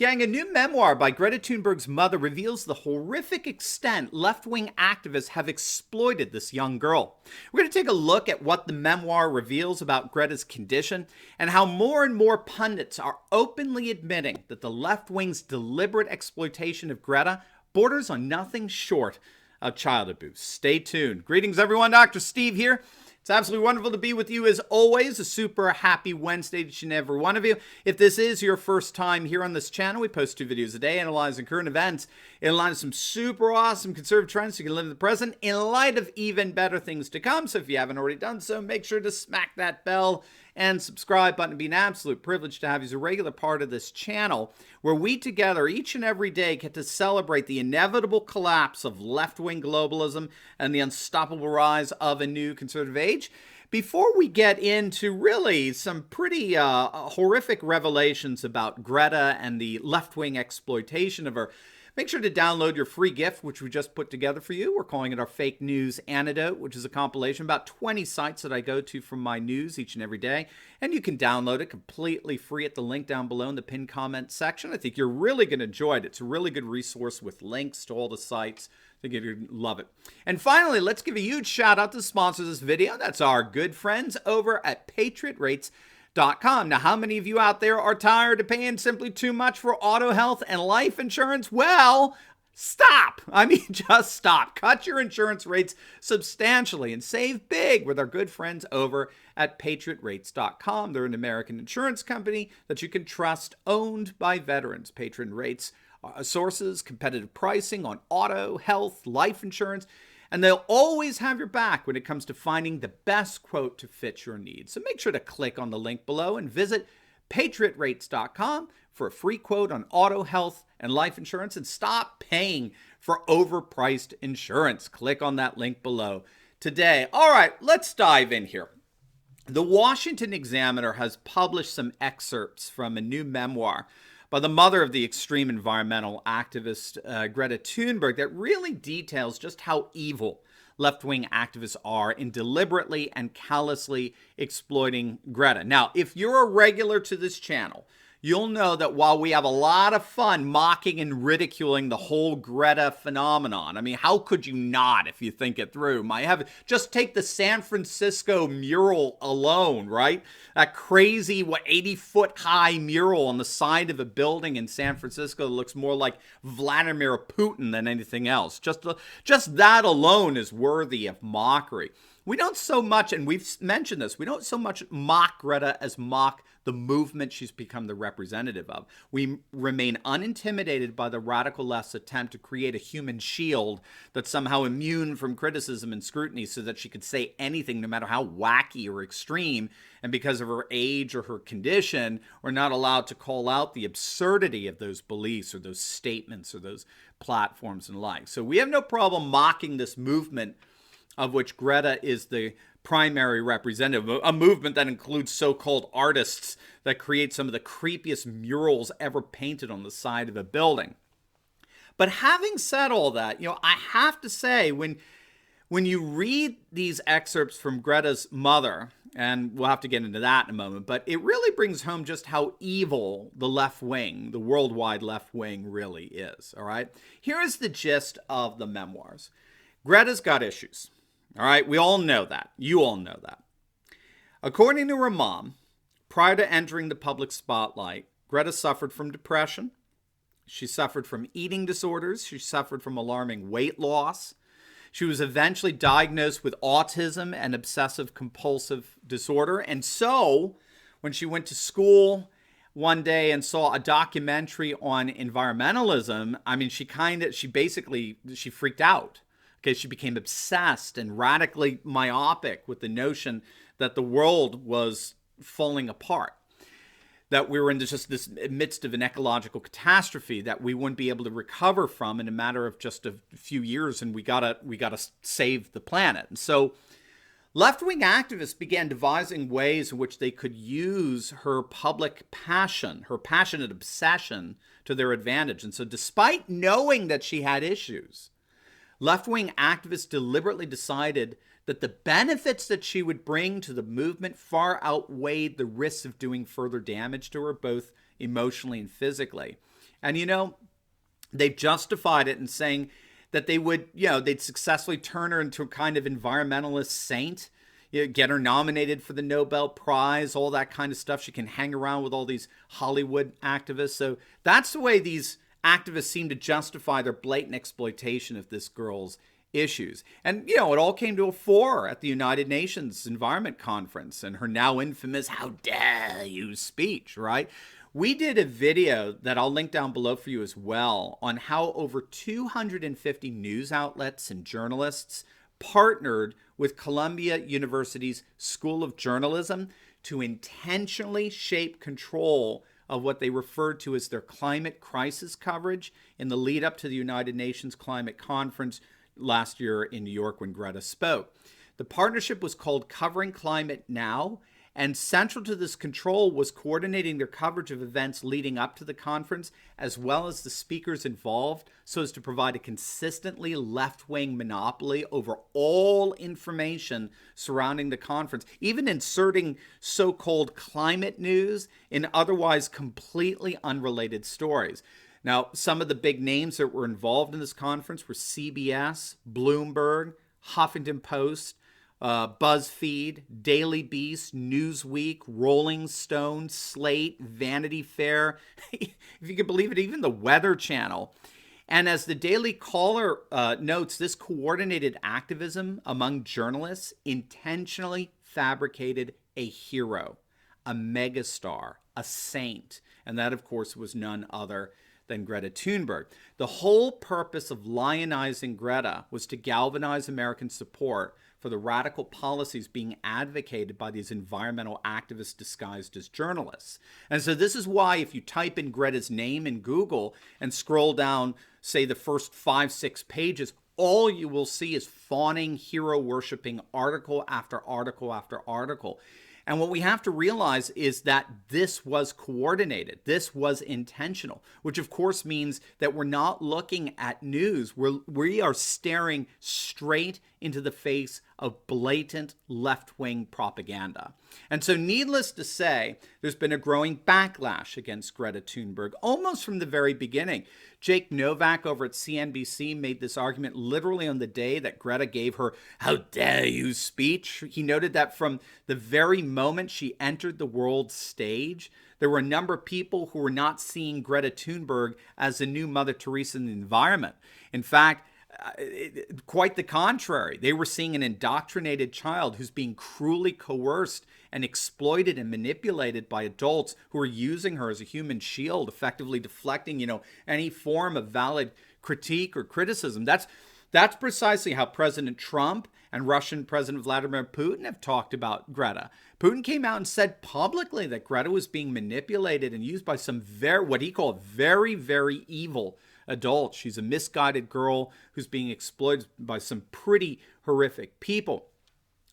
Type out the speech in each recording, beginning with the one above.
Gang, a new memoir by Greta Thunberg's mother reveals the horrific extent left-wing activists have exploited this young girl. We're going to take a look at what the memoir reveals about Greta's condition and how more and more pundits are openly admitting that the left-wing's deliberate exploitation of Greta borders on nothing short of child abuse. Stay tuned. Greetings, everyone. Dr. Steve here. It's absolutely wonderful to be with you as always. A super happy Wednesday to each and every one of you. If this is your first time here on this channel, we post 2 videos a day analyzing current events in light of some super awesome conservative trends so you can live in the present in light of even better things to come. So if you haven't already done so, make sure to smack that bell and subscribe button. It'd be an absolute privilege to have you as a regular part of this channel where we together each and every day get to celebrate the inevitable collapse of left-wing globalism and the unstoppable rise of a new conservative age. Before we get into really some pretty horrific revelations about Greta and the left-wing exploitation of her, make sure to download your free gift, which we just put together for you. We're calling it our Fake News Antidote, which is a compilation, about 20 sites that I go to from my news each and every day. And you can download it completely free at the link down below in the pinned comment section. I think you're really going to enjoy it. It's a really good resource with links to all the sites. I think you're going to love it. And finally, let's give a huge shout out to the sponsor of this video. That's our good friends over at PatriotRates.com. Now, how many of you out there are tired of paying simply too much for auto, health, and life insurance? Well, stop. I mean, just stop. Cut your insurance rates substantially and save big with our good friends over at PatriotRates.com. They're an American insurance company that you can trust, owned by veterans. Patriot Rates sources competitive pricing on auto, health, life insurance, and they'll always have your back when it comes to finding the best quote to fit your needs. So make sure to click on the link below and visit PatriotRates.com for a free quote on auto, health, and life insurance, and stop paying for overpriced insurance. Click on that link below today. All right, let's dive in here. The Washington Examiner has published some excerpts from a new memoir by the mother of the extreme environmental activist, Greta Thunberg, that really details just how evil left-wing activists are in deliberately and callously exploiting Greta. Now, if you're a regular to this channel, you'll know that while we have a lot of fun mocking and ridiculing the whole Greta phenomenon, I mean, how could you not if you think it through? Just take the San Francisco mural alone, right? That crazy, 80-foot high mural on the side of a building in San Francisco that looks more like Vladimir Putin than anything else. Just that alone is worthy of mockery. We don't so much, and we've mentioned this, we don't so much mock Greta as mock the movement she's become the representative of. We remain unintimidated by the radical left's attempt to create a human shield that's somehow immune from criticism and scrutiny so that she could say anything no matter how wacky or extreme, and because of her age or her condition, we're not allowed to call out the absurdity of those beliefs or those statements or those platforms and like. So we have no problem mocking this movement of which Greta is the primary representative, a movement that includes so-called artists that create some of the creepiest murals ever painted on the side of a building. But having said all that, I have to say, when you read these excerpts from Greta's mother, and we'll have to get into that in a moment, but it really brings home just how evil the left wing, the worldwide left wing, really is, all right? Here is the gist of the memoirs. Greta's got issues. All right, we all know that. You all know that. According to her mom, prior to entering the public spotlight, Greta suffered from depression. She suffered from eating disorders. She suffered from alarming weight loss. She was eventually diagnosed with autism and obsessive compulsive disorder. And so, when she went to school one day and saw a documentary on environmentalism, I mean, she freaked out. Okay, she became obsessed and radically myopic with the notion that the world was falling apart, that we were in this midst of an ecological catastrophe that we wouldn't be able to recover from in a matter of just a few years, and we gotta save the planet. And so left-wing activists began devising ways in which they could use her public passion, her passionate obsession, to their advantage. And so despite knowing that she had issues, left-wing activists deliberately decided that the benefits that she would bring to the movement far outweighed the risks of doing further damage to her, both emotionally and physically. And, they justified it in saying that they would, they'd successfully turn her into a kind of environmentalist saint, get her nominated for the Nobel Prize, all that kind of stuff. She can hang around with all these Hollywood activists. So that's the way these activists seem to justify their blatant exploitation of this girl's issues. And, it all came to a fore at the United Nations Environment Conference and her now infamous "How dare you" speech, right? We did a video that I'll link down below for you as well on how over 250 news outlets and journalists partnered with Columbia University's School of Journalism to intentionally shape control of what they referred to as their climate crisis coverage in the lead up to the United Nations Climate Conference last year in New York when Greta spoke. The partnership was called Covering Climate Now, and central to this control was coordinating their coverage of events leading up to the conference, as well as the speakers involved, so as to provide a consistently left-wing monopoly over all information surrounding the conference, even inserting so-called climate news in otherwise completely unrelated stories. Now, some of the big names that were involved in this conference were CBS, Bloomberg, Huffington Post, BuzzFeed, Daily Beast, Newsweek, Rolling Stone, Slate, Vanity Fair, if you can believe it, even the Weather Channel. And as the Daily Caller notes, this coordinated activism among journalists intentionally fabricated a hero, a megastar, a saint. And that, of course, was none other than Greta Thunberg. The whole purpose of lionizing Greta was to galvanize American support for the radical policies being advocated by these environmental activists disguised as journalists. And so this is why if you type in Greta's name in Google and scroll down, say, the first 5-6 pages, all you will see is fawning, hero-worshipping article after article after article. And what we have to realize is that this was coordinated. This was intentional, which of course means that we're not looking at news. We are staring straight into the face of blatant left-wing propaganda. And so needless to say, there's been a growing backlash against Greta Thunberg almost from the very beginning. Jake Novak over at CNBC made this argument literally on the day that Greta gave her "How dare you" speech. He noted that from the very moment she entered the world stage, there were a number of people who were not seeing Greta Thunberg as a new Mother Teresa in the environment. In fact, quite the contrary. They were seeing an indoctrinated child who's being cruelly coerced and exploited and manipulated by adults who are using her as a human shield, effectively deflecting, any form of valid critique or criticism. That's precisely how President Trump and Russian President Vladimir Putin have talked about Greta. Putin came out and said publicly that Greta was being manipulated and used by some what he called very, very evil adults. She's a misguided girl who's being exploited by some pretty horrific people.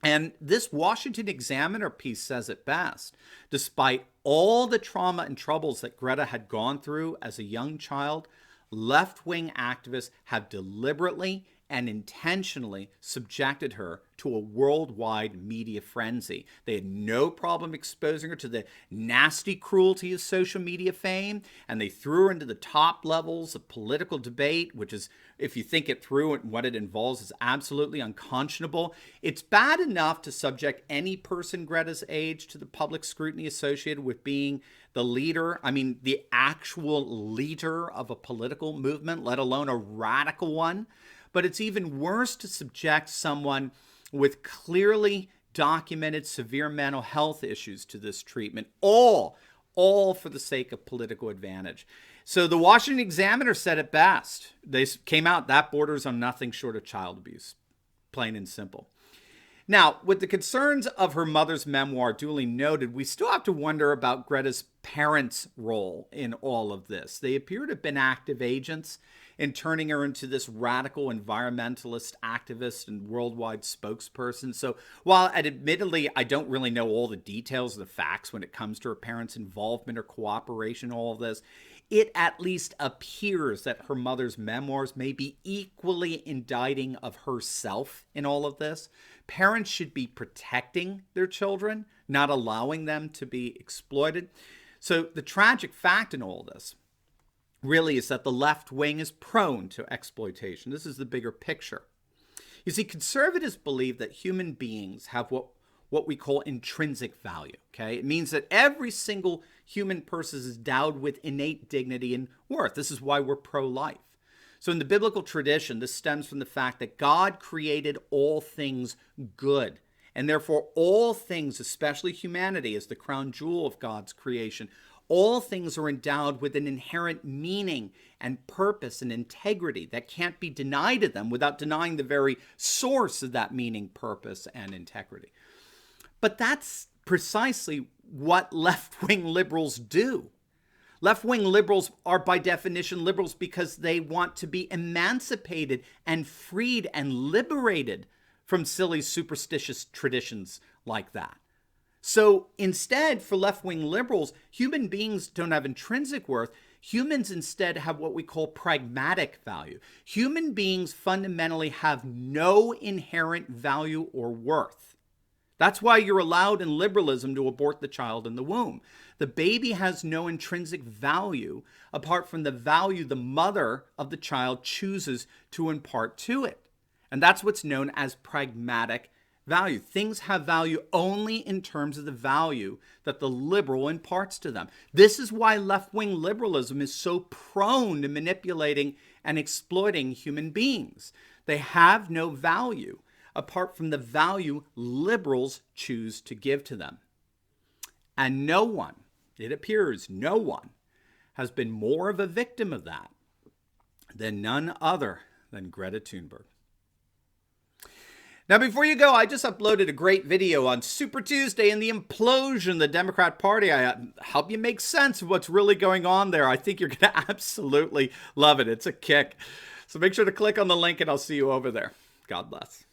And this Washington Examiner piece says it best. Despite all the trauma and troubles that Greta had gone through as a young child, left-wing activists have deliberately and intentionally subjected her to a worldwide media frenzy. They had no problem exposing her to the nasty cruelty of social media fame, and they threw her into the top levels of political debate, which is, if you think it through and what it involves, is absolutely unconscionable. It's bad enough to subject any person Greta's age to the public scrutiny associated with being the leader, the actual leader of a political movement, let alone a radical one. But it's even worse to subject someone with clearly documented severe mental health issues to this treatment, all for the sake of political advantage. So the Washington Examiner said it best. They came out, that borders on nothing short of child abuse, plain and simple. Now, with the concerns of her mother's memoir duly noted, we still have to wonder about Greta's parents' role in all of this. They appear to have been active agents in turning her into this radical environmentalist activist and worldwide spokesperson. So while admittedly I don't really know all the details of the facts when it comes to her parents' involvement or cooperation in all of this, it at least appears that her mother's memoirs may be equally indicting of herself in all of this. Parents should be protecting their children, not allowing them to be exploited. So the tragic fact in all this really is that the left wing is prone to exploitation. This is the bigger picture. You see, conservatives believe that human beings have what we call intrinsic value, okay? It means that every single human person is endowed with innate dignity and worth. This is why we're pro-life. So in the biblical tradition, this stems from the fact that God created all things good. And therefore, all things, especially humanity, as the crown jewel of God's creation, all things are endowed with an inherent meaning and purpose and integrity that can't be denied to them without denying the very source of that meaning, purpose, and integrity. But that's precisely what left-wing liberals do. Left-wing liberals are by definition liberals because they want to be emancipated and freed and liberated from silly superstitious traditions like that. So instead, for left-wing liberals, human beings don't have intrinsic worth. Humans instead have what we call pragmatic value. Human beings fundamentally have no inherent value or worth. That's why you're allowed in liberalism to abort the child in the womb. The baby has no intrinsic value apart from the value the mother of the child chooses to impart to it. And that's what's known as pragmatic value. Things have value only in terms of the value that the liberal imparts to them. This is why left-wing liberalism is so prone to manipulating and exploiting human beings. They have no value apart from the value liberals choose to give to them. And no one, it appears no one, has been more of a victim of that than none other than Greta Thunberg. Now, before you go, I just uploaded a great video on Super Tuesday and the implosion of the Democrat Party. I help you make sense of what's really going on there. I think you're going to absolutely love it. It's a kick. So make sure to click on the link and I'll see you over there. God bless.